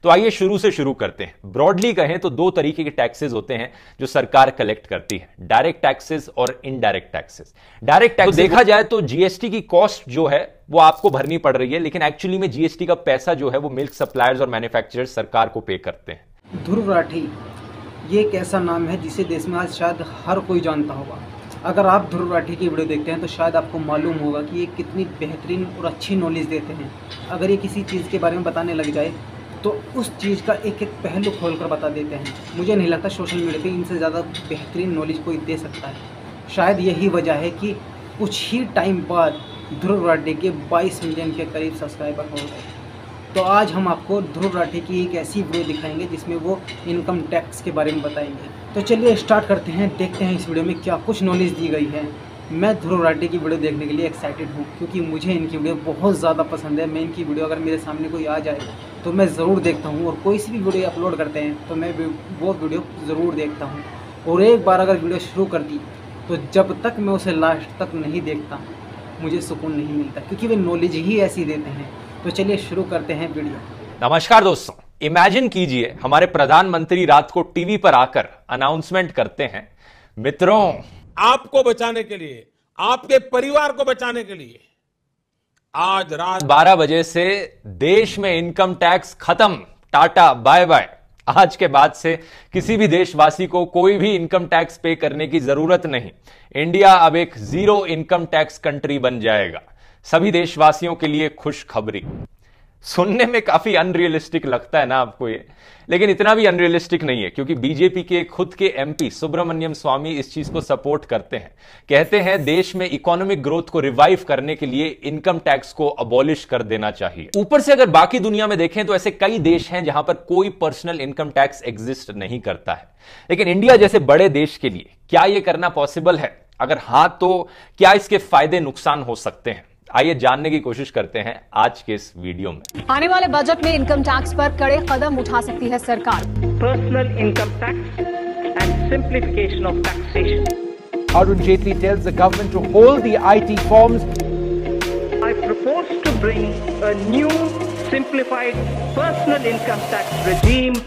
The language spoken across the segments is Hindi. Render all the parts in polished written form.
तो आइए शुरू से शुरू करते हैं। ब्रॉडली कहें तो दो तरीके के टैक्सेस होते हैं जो सरकार कलेक्ट करती है, डायरेक्ट टैक्सेस और इनडायरेक्ट टैक्सेस। डायरेक्ट टैक्स देखा जाए तो जीएसटी की कॉस्ट जो है वो आपको भरनी पड़ रही है, लेकिन एक्चुअली में जीएसटी का पैसा जो है वो मिल्क सप्लायर्स और मैन्युफैक्चरर्स सरकार को पे करते हैं। ध्रुव राठी ये एक ऐसा नाम है जिसे देश में आज शायद हर कोई जानता होगा। अगर आप ध्रुव राठी की वीडियो देखते हैं तो शायद आपको मालूम होगा कि ये कितनी बेहतरीन और अच्छी नॉलेज देते हैं। अगर ये किसी चीज़ के बारे में बताने लग जाए तो उस चीज़ का एक एक पहलू खोलकर बता देते हैं। मुझे नहीं लगता सोशल मीडिया पे इनसे ज़्यादा बेहतरीन नॉलेज कोई दे सकता है। शायद यही वजह है कि कुछ ही टाइम बाद ध्रुव राठी के 22 मिलियन के करीब सब्सक्राइबर हो गए। तो आज हम आपको ध्रुव राठी की एक ऐसी वीडियो दिखाएंगे जिसमें वो इनकम टैक्स के बारे में बताएंगे। तो चलिए स्टार्ट करते हैं, देखते हैं इस वीडियो में क्या कुछ नॉलेज दी गई है। मैं ध्रुव राठी की वीडियो देखने के लिए एक्साइटेड हूँ क्योंकि मुझे इनकी वीडियो बहुत ज़्यादा पसंद है। मैं इनकी वीडियो अगर मेरे सामने कोई आ जाए तो मैं ज़रूर देखता हूँ, और कोई सी भी वीडियो अपलोड करते हैं तो मैं वो वीडियो ज़रूर देखता हूँ। और एक बार अगर वीडियो शुरू कर दी तो जब तक मैं उसे लास्ट तक नहीं देखता मुझे सुकून नहीं मिलता, क्योंकि वे नॉलेज ही ऐसी देते हैं। तो चलिए शुरू करते हैं वीडियो। नमस्कार दोस्तों, इमेजिन कीजिए हमारे प्रधानमंत्री रात को टीवी पर आकर अनाउंसमेंट करते हैं, मित्रों आपको बचाने के लिए, आपके परिवार को बचाने के लिए आज रात 12 बजे से देश में इनकम टैक्स खत्म, टाटा बाय बाय। आज के बाद से किसी भी देशवासी को कोई भी इनकम टैक्स पे करने की जरूरत नहीं। इंडिया अब एक जीरो इनकम टैक्स कंट्री बन जाएगा। सभी देशवासियों के लिए खुशखबरी। सुनने में काफी अनरियलिस्टिक लगता है ना आपको ये, लेकिन इतना भी अनरियलिस्टिक नहीं है, क्योंकि बीजेपी के खुद के एमपी सुब्रमण्यम स्वामी इस चीज को सपोर्ट करते हैं। कहते हैं देश में इकोनॉमिक ग्रोथ को रिवाइव करने के लिए इनकम टैक्स को अबॉलिश कर देना चाहिए। ऊपर से अगर बाकी दुनिया में देखें तो ऐसे कई देश हैं जहां पर कोई पर्सनल इनकम टैक्स एग्जिस्ट नहीं करता है, लेकिन इंडिया जैसे बड़े देश के लिए क्या यह करना पॉसिबल है? अगर हां तो क्या इसके फायदे नुकसान हो सकते हैं? आइए जानने की कोशिश करते हैं आज के इस वीडियो में। आने वाले बजट में इनकम टैक्स पर कड़े कदम उठा सकती है सरकार। Personal income tax and simplification of taxation. Arun Jaitley tells the government to hold the IT forms. I propose to bring a new simplified personal income tax regime.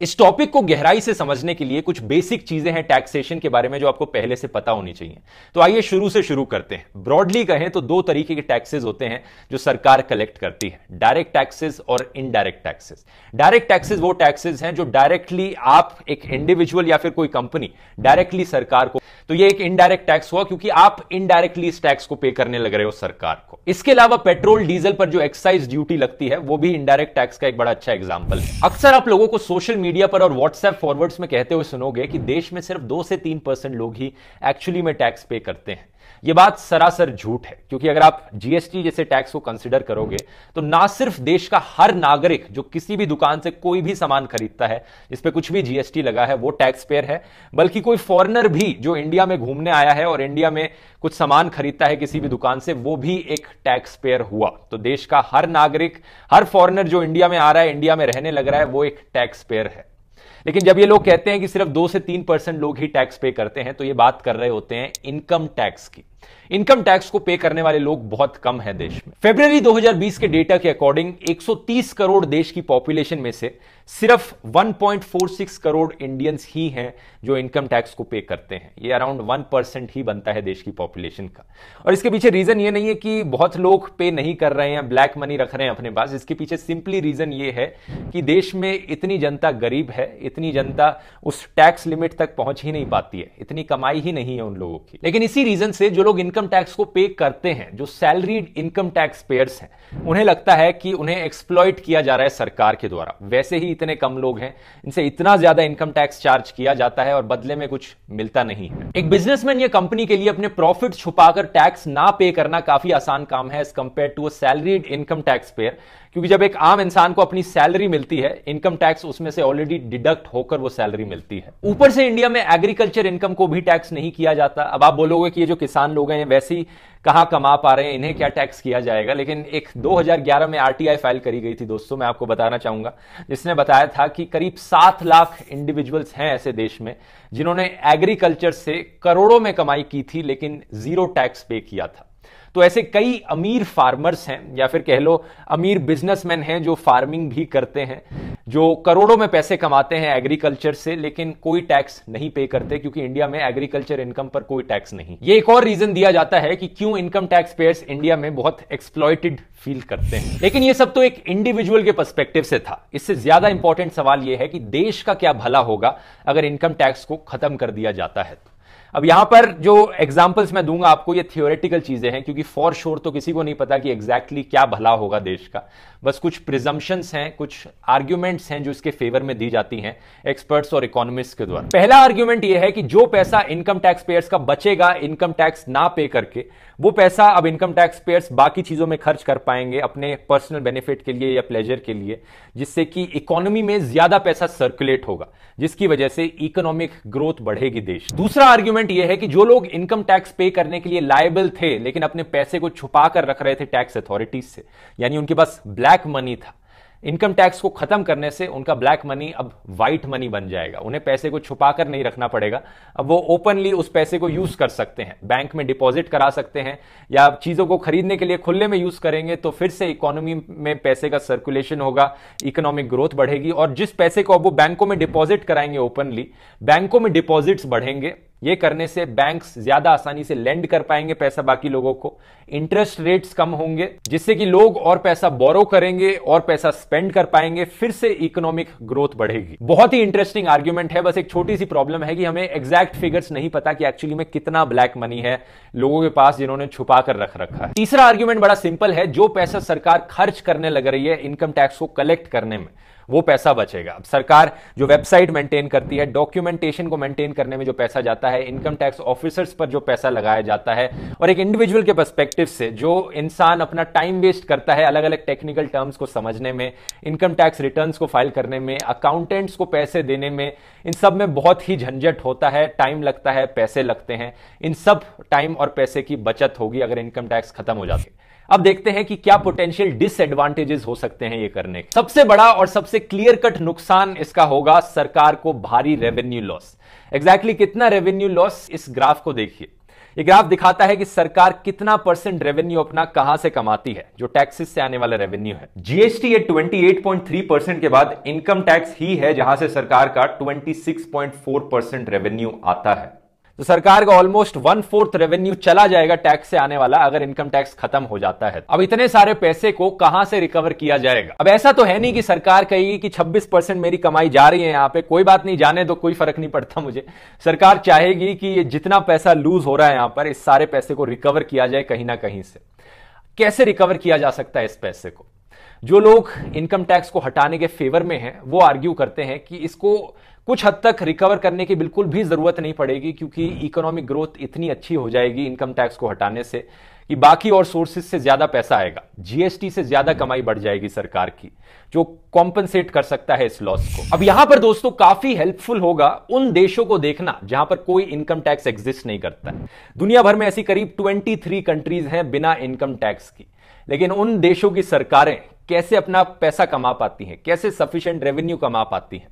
इस टॉपिक को गहराई से समझने के लिए कुछ बेसिक चीजें हैं टैक्सेशन के बारे में जो आपको पहले से पता होनी चाहिए। तो आइए शुरू से शुरू करते हैं। ब्रॉडली कहें तो दो तरीके के टैक्सेस होते हैं जो सरकार कलेक्ट करती है, डायरेक्ट टैक्सेस और इनडायरेक्ट टैक्सेस। डायरेक्ट टैक्सेस वो टैक्सेस हैं जो डायरेक्टली आप एक इंडिविजुअल या फिर कोई कंपनी डायरेक्टली सरकार को, तो ये एक इनडायरेक्ट टैक्स हुआ क्योंकि आप इनडायरेक्टली इस टैक्स को पे करने लग रहे हो सरकार को। इसके अलावा पेट्रोल डीजल पर जो एक्साइज ड्यूटी लगती है वो भी इनडायरेक्ट टैक्स का एक बड़ा अच्छा एग्जांपल है। अक्सर आप लोगों को सोशल मीडिया पर और व्हाट्सएप फॉरवर्ड्स में कहते हुए सुनोगे कि देश में सिर्फ 2 से 3% लोग ही एक्चुअली में टैक्स पे करते हैं। यह बात सरासर झूठ है, क्योंकि अगर आप जीएसटी जैसे टैक्स को कंसीडर करोगे तो ना सिर्फ देश का हर नागरिक जो किसी भी दुकान से कोई भी सामान खरीदता है जिस पे कुछ भी जीएसटी लगा है वो टैक्स पेयर है, बल्कि कोई फॉरेनर भी जो इंडिया में घूमने आया है और इंडिया में कुछ सामान खरीदता है किसी भी दुकान से, वो भी एक टैक्स पेयर हुआ। तो देश का हर नागरिक, हर फॉरेनर जो इंडिया में आ रहा है, इंडिया में रहने लग रहा है, वो एक टैक्स पेयर है। लेकिन जब ये लोग कहते हैं कि सिर्फ 2 से 3% लोग ही टैक्स पे करते हैं तो ये बात कर रहे होते हैं इनकम टैक्स की। इनकम टैक्स को पे करने वाले लोग बहुत कम हैं देश में। फरवरी 2020 के डेटा के अकॉर्डिंग 130 करोड़ देश की पॉपुलेशन में से सिर्फ 1.46 करोड़ इंडियंस ही हैं जो इनकम टैक्स को पे करते हैं। ये अराउंड 1% ही बनता है देश की पॉपुलेशन का। और इसके पीछे रीजन ये नहीं है कि बहुत लोग पे नहीं कर रहे हैं, ब्लैक मनी रख रहे हैं अपने पास। इसके पीछे सिंपली रीजन ये है कि देश में इतनी जनता गरीब है, इतनी जनता उस टैक्स लिमिट तक पहुंच ही नहीं पाती है, इतनी कमाई ही नहीं है उन लोगों की। लेकिन इसी रीजन से जो लोग इनकम टैक्स को पे करते हैं, जो सैलरीड इनकम टैक्स पेयर्स हैं, उन्हें लगता है कि उन्हें एक्सप्लॉइट किया जा रहा है सरकार के द्वारा। वैसे ही इतने कम लोग हैं, इनसे इतना ज्यादा इनकम टैक्स चार्ज किया जाता है और बदले में कुछ मिलता नहीं है। एक बिजनेसमैन या कंपनी के लिए अपने प्रॉफिट छुपाकर टैक्स ना पे करना काफी आसान काम है as compared to a salaried income tax payer, क्योंकि जब एक आम इंसान को अपनी सैलरी मिलती है, इनकम टैक्स उसमें से ऑलरेडी डिडक्ट होकर वो सैलरी मिलती है। ऊपर से इंडिया में एग्रीकल्चर इनकम को भी टैक्स नहीं किया जाता। अब आप बोलोगे कि ये जो किसान लोग हैं वैसे ही कहां कमा पा रहे हैं, इन्हें क्या टैक्स किया जाएगा। लेकिन एक 2011 में आरटीआई फाइल करी गई थी दोस्तों, मैं आपको बताना चाहूंगा, जिसने बताया था कि करीब 7 लाख इंडिविजुअल्स हैं ऐसे देश में जिन्होंने एग्रीकल्चर से करोड़ों में कमाई की थी लेकिन जीरो टैक्स पे किया था। तो ऐसे कई अमीर फार्मर्स हैं या फिर कह लो अमीर बिजनेसमैन हैं जो फार्मिंग भी करते हैं, जो करोड़ों में पैसे कमाते हैं एग्रीकल्चर से, लेकिन कोई टैक्स नहीं पे करते क्योंकि इंडिया में एग्रीकल्चर इनकम पर कोई टैक्स नहीं। ये एक और रीजन दिया जाता है कि क्यों इनकम टैक्स पेयर्स इंडिया में बहुत एक्सप्लॉइटेड फील करते हैं। लेकिन ये सब तो एक इंडिविजुअल के पर्सपेक्टिव से था। इससे ज्यादा इंपॉर्टेंट सवाल यह है कि देश का क्या भला होगा अगर इनकम टैक्स को खत्म कर दिया जाता है। अब यहां पर जो एग्जांपल्स मैं दूंगा आपको ये थियोरेटिकल चीजें हैं, क्योंकि फॉर श्योर तो किसी को नहीं पता कि एग्जैक्टली क्या भला होगा देश का। बस कुछ प्रिजम्पशंस हैं, कुछ आर्ग्यूमेंट्स हैं जो इसके फेवर में दी जाती हैं एक्सपर्ट्स और इकोनॉमिस्ट के द्वारा। पहला आर्ग्यूमेंट यह है कि जो पैसा इनकम टैक्स पेयर्स का बचेगा इनकम टैक्स ना पे करके, वो पैसा अब इनकम टैक्स पेयर्स बाकी चीजों में खर्च कर पाएंगे अपने पर्सनल बेनिफिट के लिए या प्लेजर के लिए, जिससे कि इकोनॉमी में ज्यादा पैसा सर्कुलेट होगा, जिसकी वजह से इकोनॉमिक ग्रोथ बढ़ेगी देश। दूसरा आर्ग्यूमेंट यह है कि जो लोग इनकम टैक्स पे करने के लिए लायबल थे लेकिन अपने पैसे को छुपा कर रख रहे थे टैक्स अथॉरिटीज से, यानी उनके पास ब्लैक मनी था, इनकम टैक्स को खत्म करने से उनका ब्लैक मनी अब व्हाइट मनी बन जाएगा। उन्हें पैसे को छुपाकर नहीं रखना पड़ेगा, अब वो ओपनली उस पैसे को यूज कर सकते हैं, बैंक में डिपॉजिट करा सकते हैं या चीजों को खरीदने के लिए खुले में यूज करेंगे, तो फिर से इकोनॉमी में पैसे का सर्कुलेशन होगा, इकोनॉमिक ग्रोथ बढ़ेगी। और जिस पैसे को अब वो बैंकों में डिपॉजिट कराएंगे ओपनली, बैंकों में डिपॉजिट्स बढ़ेंगे। ये करने से बैंक्स ज्यादा आसानी से लेंड कर पाएंगे पैसा बाकी लोगों को, इंटरेस्ट रेट्स कम होंगे, जिससे कि लोग और पैसा बोरो करेंगे और पैसा स्पेंड कर पाएंगे, फिर से इकोनॉमिक ग्रोथ बढ़ेगी। बहुत ही इंटरेस्टिंग आर्ग्यूमेंट है। बस एक छोटी सी प्रॉब्लम है कि हमें एग्जैक्ट फिगर्स नहीं पता कि एक्चुअली में कितना ब्लैक मनी है लोगों के पास जिन्होंने छुपा कर रख रखा है। तीसरा आर्ग्यूमेंट बड़ा सिंपल है, जो पैसा सरकार खर्च करने लग रही है इनकम टैक्स को कलेक्ट करने में, वो पैसा बचेगा। अब सरकार जो वेबसाइट मेंटेन करती है, डॉक्यूमेंटेशन को मेंटेन करने में जो पैसा जाता है, इनकम टैक्स ऑफिसर्स पर जो पैसा लगाया जाता है, और एक इंडिविजुअल के पर्सपेक्टिव से जो इंसान अपना टाइम वेस्ट करता है अलग अलग टेक्निकल टर्म्स को समझने में, इनकम टैक्स रिटर्न्स को फाइल करने में, अकाउंटेंट्स को पैसे देने में, इन सब में बहुत ही झंझट होता है, टाइम लगता है, पैसे लगते हैं। इन सब टाइम और पैसे की बचत होगी अगर इनकम टैक्स खत्म हो जाती है। अब देखते हैं कि क्या पोटेंशियल डिसएडवांटेजेस हो सकते हैं ये करने के। सबसे बड़ा और सबसे क्लियर कट नुकसान इसका होगा सरकार को भारी रेवेन्यू लॉस। एग्जैक्टली कितना रेवेन्यू लॉस, इस ग्राफ को देखिए। ये ग्राफ दिखाता है कि सरकार कितना परसेंट रेवेन्यू अपना कहां से कमाती है, जो टैक्सेस से आने वाला रेवेन्यू है। जीएसटी ये 28.3% के बाद इनकम टैक्स ही है जहां से सरकार का 26.4% रेवेन्यू आता है। तो सरकार का ऑलमोस्ट 1/4 रेवेन्यू चला जाएगा टैक्स से आने वाला अगर इनकम टैक्स खत्म हो जाता है। अब इतने सारे पैसे को कहां से रिकवर किया जाएगा? अब ऐसा तो है नहीं कि सरकार कहेगी कि 26% मेरी कमाई जा रही है यहां पे, कोई बात नहीं, जाने दो, कोई फर्क नहीं पड़ता मुझे। सरकार चाहेगी कि ये जितना पैसा लूज हो रहा है यहां पर, इस सारे पैसे को रिकवर किया जाए कहीं ना कहीं से। कैसे रिकवर किया जा सकता है इस पैसे को? जो लोग इनकम टैक्स को हटाने के फेवर में हैं वो आर्ग्यू करते हैं कि इसको कुछ हद तक रिकवर करने की बिल्कुल भी जरूरत नहीं पड़ेगी, क्योंकि इकोनॉमिक ग्रोथ इतनी अच्छी हो जाएगी इनकम टैक्स को हटाने से कि बाकी और सोर्सेस से ज्यादा पैसा आएगा, जीएसटी से ज्यादा कमाई बढ़ जाएगी सरकार की, जो कॉम्पनसेट कर सकता है इस लॉस को। अब यहां पर दोस्तों काफी हेल्पफुल होगा उन देशों को देखना जहां पर कोई इनकम टैक्स एग्जिस्ट नहीं करता है। दुनिया भर में ऐसी करीब 23 कंट्रीज हैं बिना इनकम टैक्स की, लेकिन उन देशों की सरकारें कैसे अपना पैसा कमा पाती हैं, कैसे सफिशिएंट रेवेन्यू कमा पाती हैं,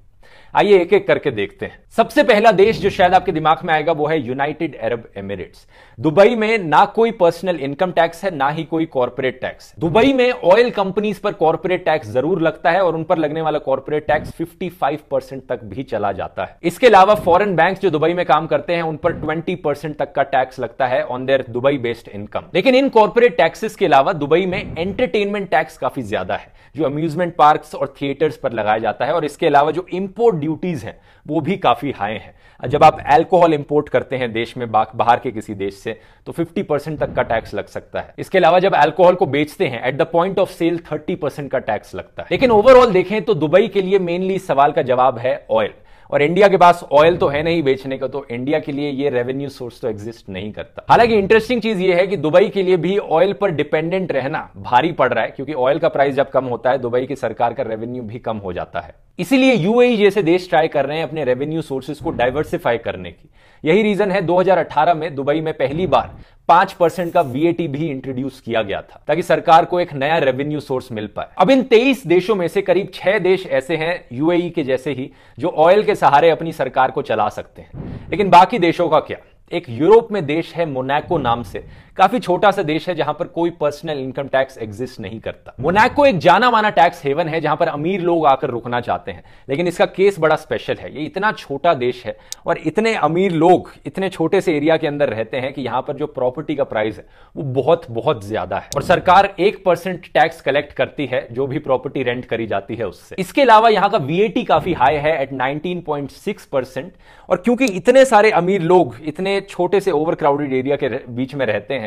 आइए एक एक करके देखते हैं। सबसे पहला देश जो शायद आपके दिमाग में आएगा वो है यूनाइटेड अरब एमिरेट्स। दुबई में ना कोई पर्सनल इनकम टैक्स है, ना ही कोई कॉर्पोरेट टैक्स। दुबई में ऑयल कंपनीज पर कॉर्पोरेट टैक्स जरूर लगता है और उन पर लगने वाला कॉर्पोरेट टैक्स 55% तक भी चला जाता है। इसके अलावा फॉरेन बैंक्स जो दुबई में काम करते हैं उन पर 20% तक का टैक्स लगता है on their Dubai based income. लेकिन इन कॉर्पोरेट टैक्सेस के अलावा दुबई में एंटरटेनमेंट टैक्स काफी ज्यादा है, जो अम्यूजमेंट पार्क्स और थिएटर्स पर लगाया जाता है, और इसके अलावा जो इंपोर्ट ड्यूटीज हैं वो भी काफी हाई हैं। जब आप अल्कोहल इंपोर्ट करते हैं देश में बाहर के किसी देश से, तो 50% तक का टैक्स लग सकता है। इसके अलावा जब अल्कोहल को बेचते हैं at the point of sale 30% का टैक्स लगता है। लेकिन ओवरऑल देखें तो दुबई के लिए मेनली सवाल का जवाब है ऑयल, और इंडिया के पास ऑयल तो है नहीं बेचने का, तो इंडिया के लिए ये रेवेन्यू सोर्स तो एग्जिस्ट नहीं करता। हालांकि इंटरेस्टिंग चीज ये है कि दुबई के लिए भी ऑयल पर डिपेंडेंट रहना भारी पड़ रहा है, क्योंकि ऑयल का प्राइस जब कम होता है दुबई की सरकार का रेवेन्यू भी कम हो जाता है। इसीलिए यूएई जैसे देश ट्राई कर रहे हैं अपने रेवेन्यू सोर्सेज को डाइवर्सिफाई करने की। यही रीजन है 2018 में दुबई में पहली बार 5% का वीएटी भी इंट्रोड्यूस किया गया था, ताकि सरकार को एक नया रेवेन्यू सोर्स मिल पाए। अब इन 23 देशों में से करीब 6 देश ऐसे हैं यूएई के जैसे ही, जो ऑयल के सहारे अपनी सरकार को चला सकते हैं। लेकिन बाकी देशों का क्या? एक यूरोप में देश है मोनाको नाम से, काफी छोटा सा देश है जहां पर कोई पर्सनल इनकम टैक्स एग्जिस्ट नहीं करता। मोनाको एक जाना माना टैक्स हेवन है जहां पर अमीर लोग आकर रुकना चाहते हैं, लेकिन इसका केस बड़ा स्पेशल है। ये इतना छोटा देश है और इतने अमीर लोग इतने छोटे से एरिया के अंदर रहते हैं कि यहां पर जो प्रॉपर्टी का प्राइस है वो बहुत बहुत ज्यादा है, और सरकार 1% टैक्स कलेक्ट करती है जो भी प्रॉपर्टी रेंट करी जाती है उससे। इसके अलावा यहां का VAT काफी हाई है एट 19.6%, और क्योंकि इतने सारे अमीर लोग इतने छोटे से ओवरक्राउडेड एरिया के बीच में रहते हैं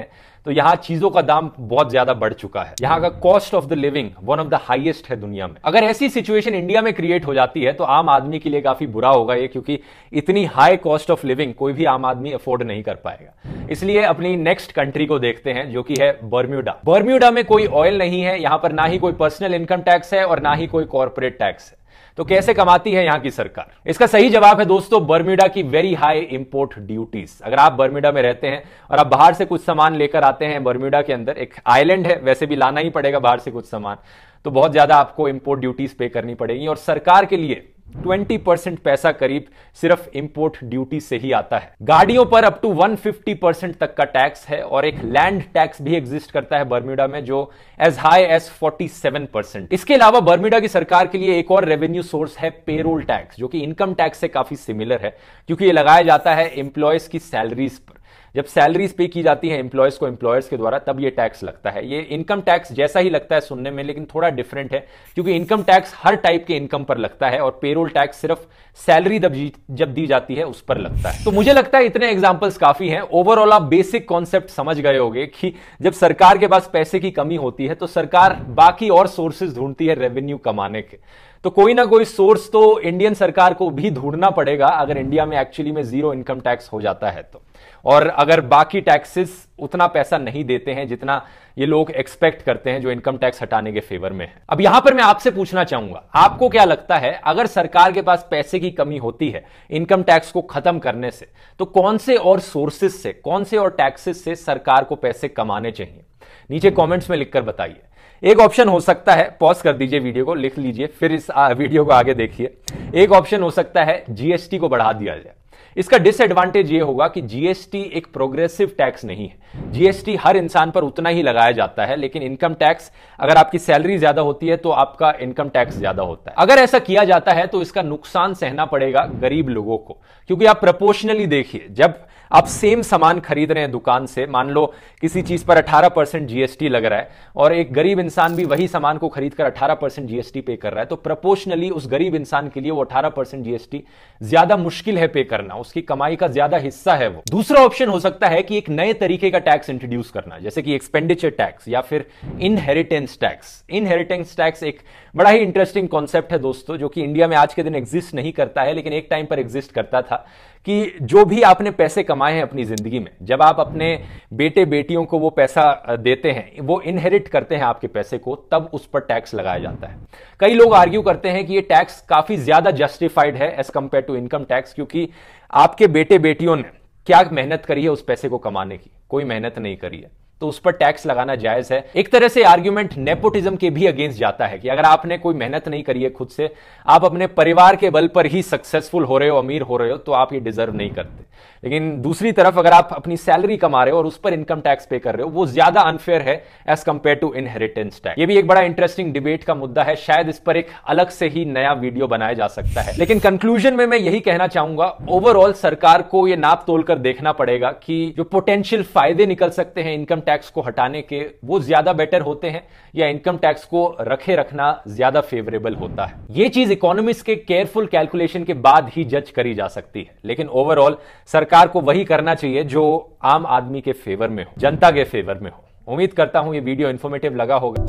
तो यहां चीजों का दाम बहुत ज्यादा बढ़ चुका है। यहां का cost of the living one of the highest है दुनिया में। अगर ऐसी सिचुएशन इंडिया में क्रिएट हो जाती है तो आम आदमी के लिए काफी बुरा होगा ये, क्योंकि इतनी हाई कॉस्ट ऑफ लिविंग कोई भी आम आदमी अफोर्ड नहीं कर पाएगा। इसलिए अपनी नेक्स्ट कंट्री को देखते हैं जो कि है बर्म्यूडा। बर्म्यूडा में कोई ऑयल नहीं है, यहां पर ना ही कोई पर्सनल इनकम टैक्स है और ना ही कोई कॉर्पोरेट टैक्स है। तो कैसे कमाती है यहां की सरकार? इसका सही जवाब है दोस्तों बर्म्यूडा की वेरी हाई इंपोर्ट ड्यूटीज। अगर आप बर्म्यूडा में रहते हैं और आप बाहर से कुछ सामान लेकर आते हैं, बर्म्यूडा के अंदर एक आइलैंड है, वैसे भी लाना ही पड़ेगा बाहर से कुछ सामान, तो बहुत ज्यादा आपको इंपोर्ट ड्यूटीज पे करनी पड़ेगी, और सरकार के लिए 20% पैसा करीब सिर्फ इंपोर्ट ड्यूटी से ही आता है। गाड़ियों पर अप टू 150% तक का टैक्स है, और एक लैंड टैक्स भी एग्जिस्ट करता है बर्म्यूडा में जो एज हाई एज 47%। इसके अलावा बर्म्यूडा की सरकार के लिए एक और रेवेन्यू सोर्स है पेरोल टैक्स, जो कि इनकम टैक्स से काफी सिमिलर है, क्योंकि ये लगाया जाता है एम्प्लॉयज की सैलरीज पर। जब सैलरीज पे की जाती है एम्प्लॉयज को एम्प्लॉयर्स के द्वारा, तब ये टैक्स लगता है। ये इनकम टैक्स जैसा ही लगता है सुनने में, लेकिन थोड़ा डिफरेंट है, क्योंकि इनकम टैक्स हर टाइप के इनकम पर लगता है और पेरोल टैक्स सिर्फ सैलरी जब दी जाती है उस पर लगता है। तो मुझे लगता है इतने एग्जांपल्स काफी हैं। ओवरऑल आप बेसिक कॉन्सेप्ट समझ गए होंगे कि जब सरकार के पास पैसे की कमी होती है तो सरकार बाकी और सोर्सेज ढूंढती है रेवेन्यू कमाने के। तो कोई ना कोई सोर्स तो इंडियन सरकार को भी ढूंढना पड़ेगा अगर इंडिया में एक्चुअली में जीरो इनकम टैक्स हो जाता है तो। और अगर बाकी टैक्सेस उतना पैसा नहीं देते हैं जितना ये लोग एक्सपेक्ट करते हैं जो इनकम टैक्स हटाने के फेवर में है। अब यहां पर मैं आपसे पूछना चाहूंगा, आपको क्या लगता है अगर सरकार के पास पैसे की कमी होती है इनकम टैक्स को खत्म करने से, तो कौन से और सोर्सेस से, कौन से और टैक्सेस से सरकार को पैसे कमाने चाहिए? नीचे कमेंट्स में लिखकर बताइए। एक ऑप्शन हो सकता है, पॉज कर दीजिए वीडियो को, लिख लीजिए, फिर इस वीडियो को आगे देखिए। एक ऑप्शन हो सकता है जीएसटी को बढ़ा दिया जाए। इसका डिसएडवांटेज ये होगा कि जीएसटी एक प्रोग्रेसिव टैक्स नहीं है। जीएसटी हर इंसान पर उतना ही लगाया जाता है, लेकिन इनकम टैक्स अगर आपकी सैलरी ज्यादा होती है तो आपका इनकम टैक्स ज्यादा होता है। अगर ऐसा किया जाता है तो इसका नुकसान सहना पड़ेगा गरीब लोगों को, क्योंकि आप प्रोपोर्शनली देखिए, जब आप सेम सामान खरीद रहे हैं दुकान से, मान लो किसी चीज पर 18% जीएसटी लग रहा है और एक गरीब इंसान भी वही सामान को खरीदकर 18% जीएसटी पे कर रहा है, तो प्रोपोर्शनली उस गरीब इंसान के लिए वो 18% जीएसटी ज्यादा मुश्किल है पे करना, उसकी कमाई का ज्यादा हिस्सा है वो। दूसरा ऑप्शन हो सकता है कि एक नए तरीके का टैक्स इंट्रोड्यूस करना, जैसे कि एक्सपेंडिचर टैक्स या फिर इनहेरिटेंस टैक्स। इनहेरिटेंस टैक्स एक बड़ा ही इंटरेस्टिंग कॉन्सेप्ट है दोस्तों, जो कि इंडिया में आज के दिन एग्जिस्ट नहीं करता है, लेकिन एक टाइम पर एग्जिस्ट करता था, कि जो भी आपने पैसे कमाए हैं अपनी जिंदगी में, जब आप अपने बेटे बेटियों को वो पैसा देते हैं, वो इनहेरिट करते हैं आपके पैसे को, तब उस पर टैक्स लगाया जाता है। कई लोग आर्ग्यू करते हैं कि ये टैक्स काफी ज्यादा जस्टिफाइड है as compared to income tax, क्योंकि आपके बेटे बेटियों ने क्या मेहनत करी है उस पैसे को कमाने की? कोई मेहनत नहीं करी है, तो उस पर टैक्स लगाना जायज है। एक तरह से आर्ग्यूमेंट नेपोटिज्म के भी अगेंस्ट जाता है कि अगर आपने कोई मेहनत नहीं करी है खुद से, आप अपने परिवार के बल पर ही सक्सेसफुल हो रहे हो, अमीर हो रहे हो, तो आप ये डिजर्व नहीं करते। लेकिन दूसरी तरफ अगर आप अपनी सैलरी कमा रहे हो और उस पर इनकम टैक्स पे कर रहे हो, वो ज्यादा अनफेयर है as compared to inheritance tax. ये भी एक बड़ा इंटरेस्टिंग डिबेट का मुद्दा है, शायद इस पर एक अलग से ही नया वीडियो बनाया जा सकता है। लेकिन कंक्लूजन में मैं यही कहना चाहूंगा, ओवरऑल सरकार को ये नाप तोल कर देखना पड़ेगा कि जो पोटेंशियल फायदे निकल सकते हैं इनकम टैक्स को हटाने के, वो ज्यादा बेटर होते हैं या इनकम टैक्स को रखे रखना ज्यादा फेवरेबल होता है। ये चीज इकोनॉमिस्ट के केयरफुल कैलकुलेशन के बाद ही जज करी जा सकती है, लेकिन ओवरऑल सरकार को वही करना चाहिए जो आम आदमी के फेवर में हो, जनता के फेवर में हो। उम्मीद करता हूं ये वीडियो इंफॉर्मेटिव लगा होगा।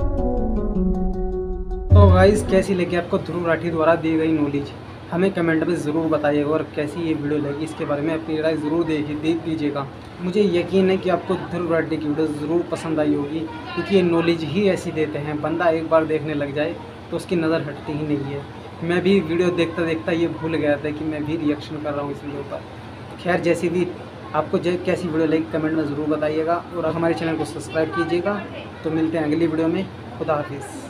तो गाइस, कैसी लगी आपको ध्रुव राठी द्वारा दी गई नॉलेज? हमें कमेंट में ज़रूर बताइएगा, और कैसी ये वीडियो लगी इसके बारे में अपनी राय ज़रूर दे दीजिएगा। मुझे यकीन है कि आपको ध्रुव राठी की वीडियो ज़रूर पसंद आई होगी, क्योंकि ये नॉलेज ही ऐसी देते हैं, बंदा एक बार देखने लग जाए तो उसकी नज़र हटती ही नहीं है। मैं भी वीडियो देखता देखता ये भूल गया था कि मैं भी रिएक्शन कर रहा हूँ इस वीडियो पर। खैर, जैसी भी आपको कैसी वीडियो लगी कमेंट में ज़रूर बताइएगा, और हमारे चैनल को सब्सक्राइब कीजिएगा। तो मिलते हैं अगली वीडियो में। खुदा हाफिज़।